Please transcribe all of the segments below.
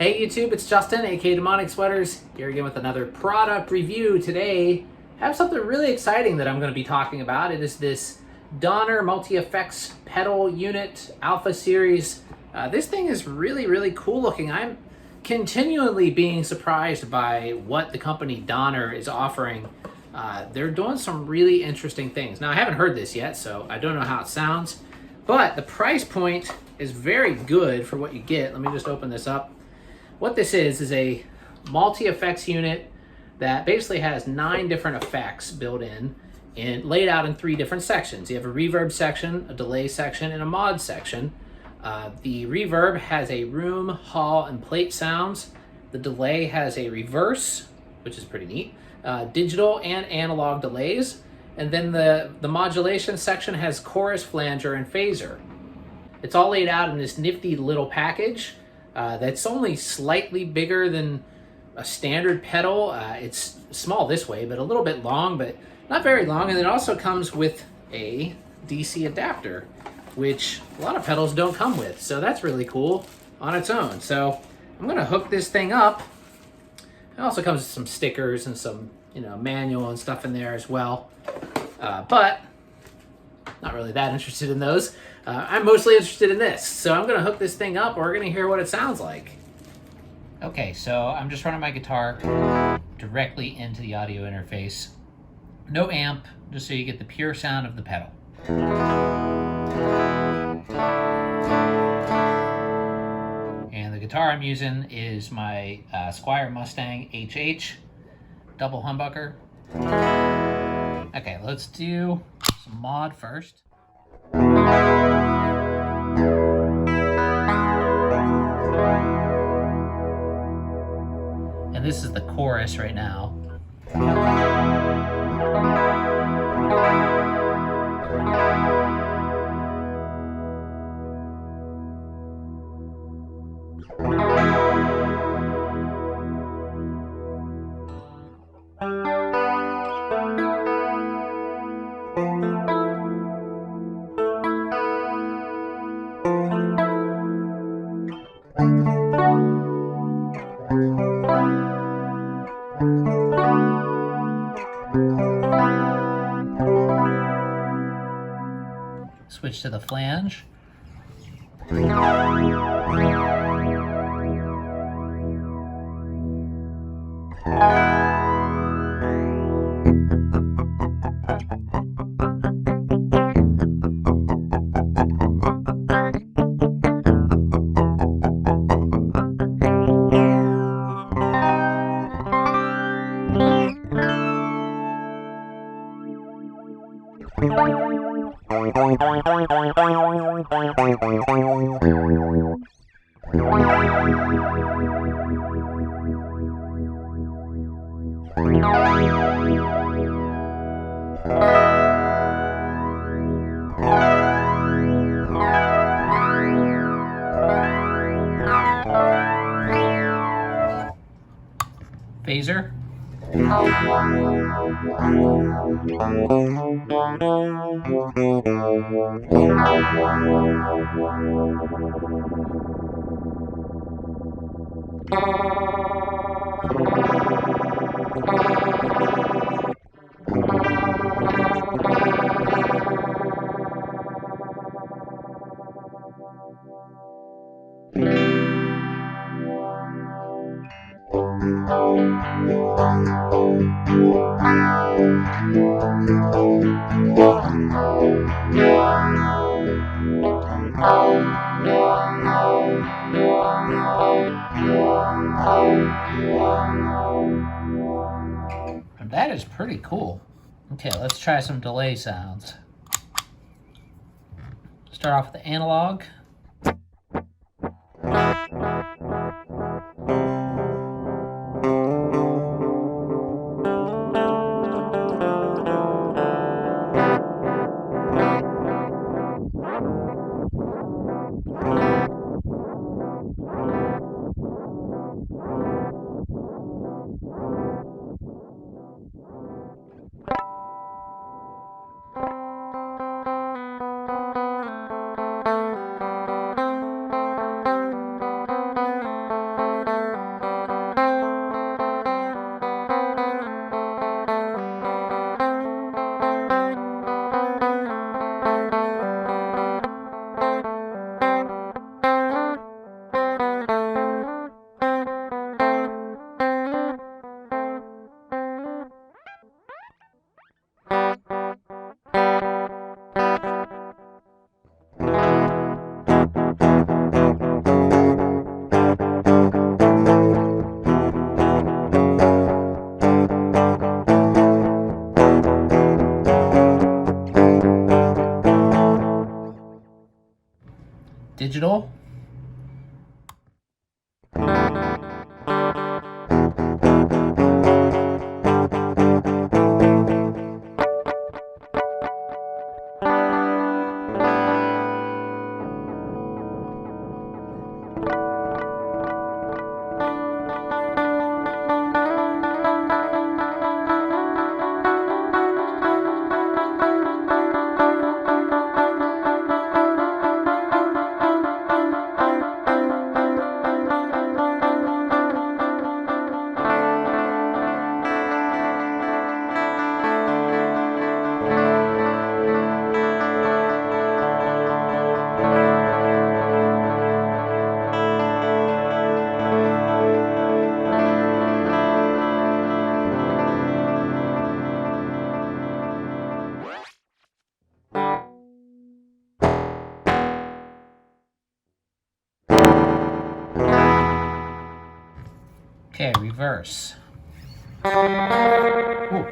Hey YouTube, it's Justin, aka Demonic Sweaters, here again with another product review. Today, I have something really exciting that I'm going to be talking about. It is this Donner Multi-Effects pedal unit Alpha Series. This thing is really cool looking. I'm continually being surprised by what the company Donner is offering. They're doing some really interesting things. Now, I haven't heard this yet, so I don't know how it sounds, but the price point is very good for what you get. Let me just open this up. What this is a multi-effects unit that basically has 9 different effects built in and laid out in 3 different sections. You have a reverb section, a delay section, and a mod section. The reverb has a room, hall, and plate sounds. The delay has a reverse, which is pretty neat, digital and analog delays. And then the modulation section has chorus, flanger, and phaser. It's all laid out in this nifty little package. That's only slightly bigger than a standard pedal. It's small this way, but a little bit long, but not very long. And it also comes with a DC adapter, which a lot of pedals don't come with. So that's really cool on its own. So I'm gonna hook this thing up. It also comes with some stickers and some, manual and stuff in there as well. But not really that interested in those. I'm mostly interested in this. So I'm gonna hook this thing up and we're gonna hear what it sounds like. Okay, so I'm just running my guitar directly into the audio interface. No amp, just so you get the pure sound of the pedal. And the guitar I'm using is my Squier Mustang HH double humbucker. Okay, let's do some mod first. And this is the chorus right now. Switch to the flange. Phaser. That is pretty cool. Okay, let's try some delay sounds. Start off with the analog. digital. Okay, reverse. Ooh.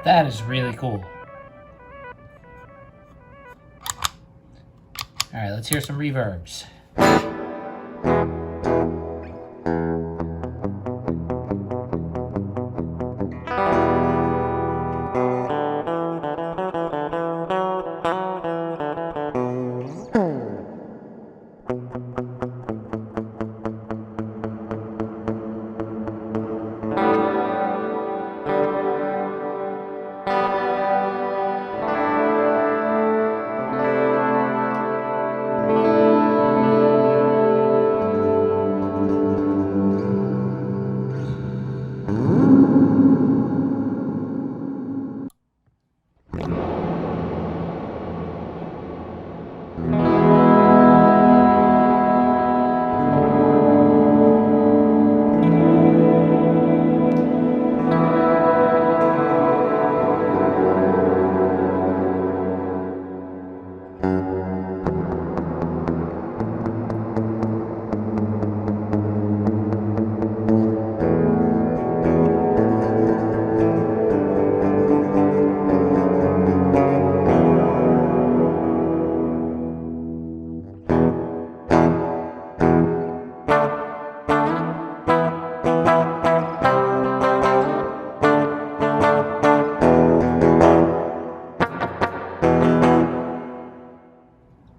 That is really cool. All right, let's hear some reverbs.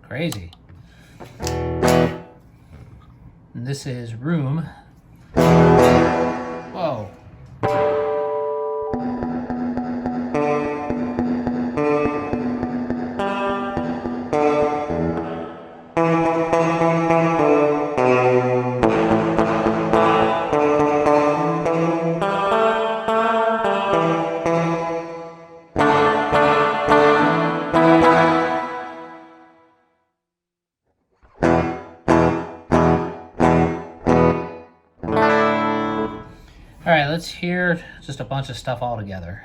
Crazy. And this is room. Whoa. All right, let's hear just a bunch of stuff all together.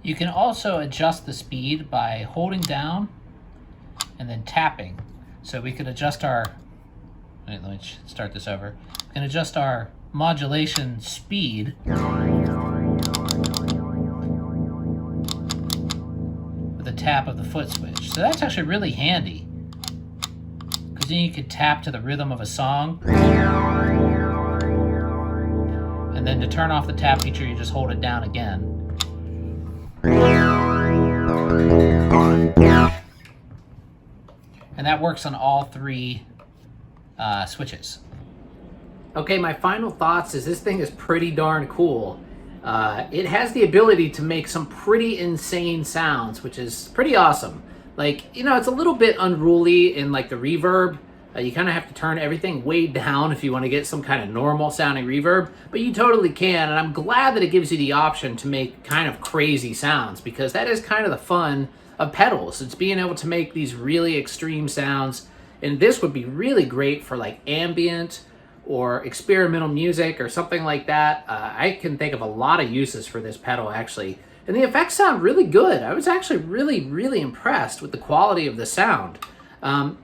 You can also adjust the speed by holding down and then tapping. So we could adjust our, let me start this over. We can adjust our modulation speed with a tap of the foot switch. So that's actually really handy, because then you could tap to the rhythm of a song. And then to turn off the tap feature, you just hold it down again. And that works on all three switches. Okay, my final thoughts is this thing is pretty darn cool. It has the ability to make some pretty insane sounds, which is pretty awesome. Like, you know, it's a little bit unruly in like the reverb. You kind of have to turn everything way down if you want to get some kind of normal sounding reverb, but you totally can, and I'm glad that it gives you the option to make kind of crazy sounds, because that is kind of the fun of pedals. It's being able to make these really extreme sounds, and this would be really great for like ambient or experimental music or something like that. I can think of a lot of uses for this pedal actually, and the effects sound really good. I was actually really impressed with the quality of the sound.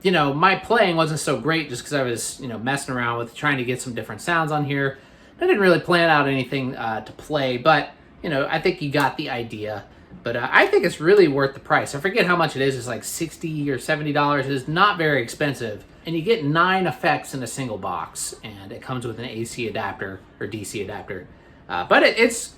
You know, my playing wasn't so great just because I was, you know, messing around with trying to get some different sounds on here. I didn't really plan out anything to play, but, you know, I think you got the idea. But I think it's really worth the price. I forget how much it is. It's like $60 or $70. It is not very expensive. And you get 9 effects in a single box. And it comes with an AC adapter or DC adapter. But it's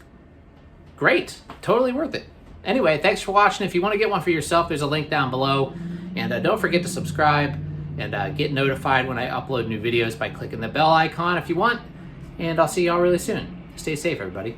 great. Totally worth it. Anyway, thanks for watching. If you want to get one for yourself, there's a link down below. And don't forget to subscribe and get notified when I upload new videos by clicking the bell icon if you want. And I'll see y'all really soon. Stay safe, everybody.